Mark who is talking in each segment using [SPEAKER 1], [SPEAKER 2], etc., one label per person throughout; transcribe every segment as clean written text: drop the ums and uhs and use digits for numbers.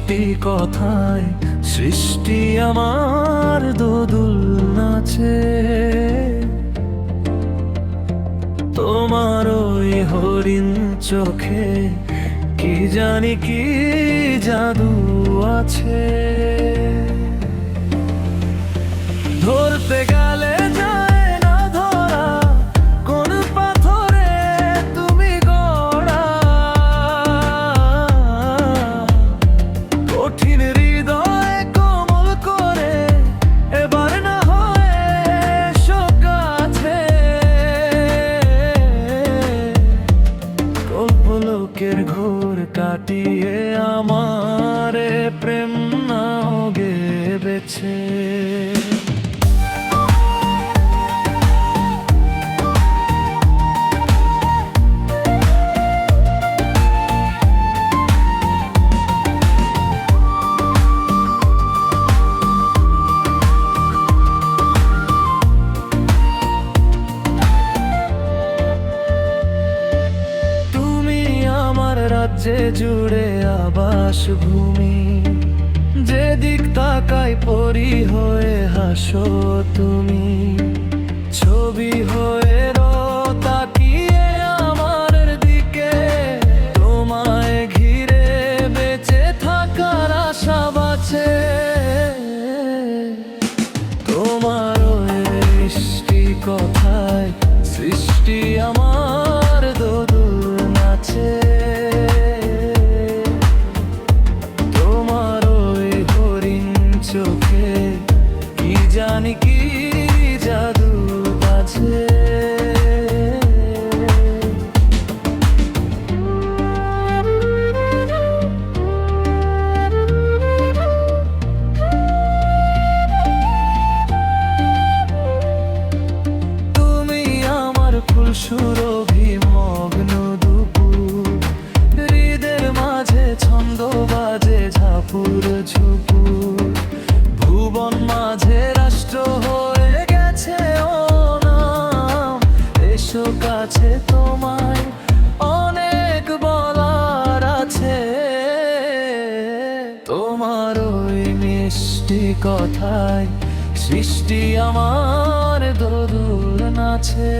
[SPEAKER 1] মিষ্টি কথায় সৃষ্টি আমার দোদুল নাচে। তোমার ওই হরিণ চোখে কি জানি কি জাদু আছে। ধরতে গেলে যায় না ধরা কোন পাথরে তুমি গড়া। কঠিন হৃদয় কোমল করে এবার না হয় কাছে। কল্পলোকের ঘোর কাটিয়ে আমার প্রেম নাও গেবেছে। রাজ্যে জুড়ে আবাস ভূমি, যেদিক তাকাই পরি হয়ে হাসো তুমি। ছবি হয়ে তাকিয়ে আমার দিকে, তোমায় ঘিরে বেঁচে থাকার আশা বাঁচে। তোমার ওই মিষ্টি কথায় সৃষ্টি আমার দোদুল নাচে। চোখে কি জানি কি জাদু আছে। তুমি আমার ফুল সুরভি মগ্ন দুপুর, হৃদের মাঝে ছন্দ বাজে ঝাপুর ঝুপুর। ভুবন মাঝে রাষ্ট্র হয়ে গেছে ও নাম, এসো কাছে তোমায় অনেক বলার আছে। তোমার ওই মিষ্টি কথায় সৃষ্টি আমার দোদুল নাচে।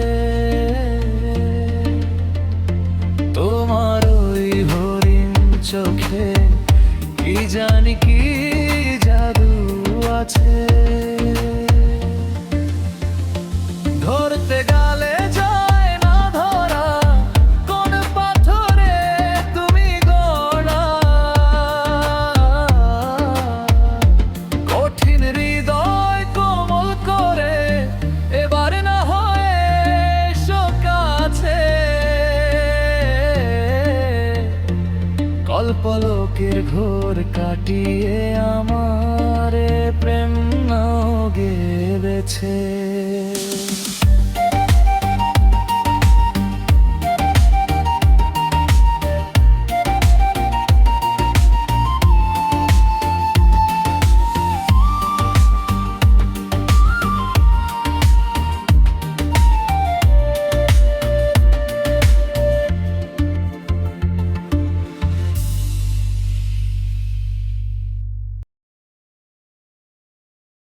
[SPEAKER 1] তোমার ওই হরিণ চোখে কি জানি কি জাদু আছে। ধরতে গেলে যায় না ধরা কোন পাথরে তুমি গড়া। কঠিন হৃদয় কোমল করে এবার না হয় কাছে। কল্পলোকের ঘোর কাটিয়ে আমার প্রেম নাও গেবেছে।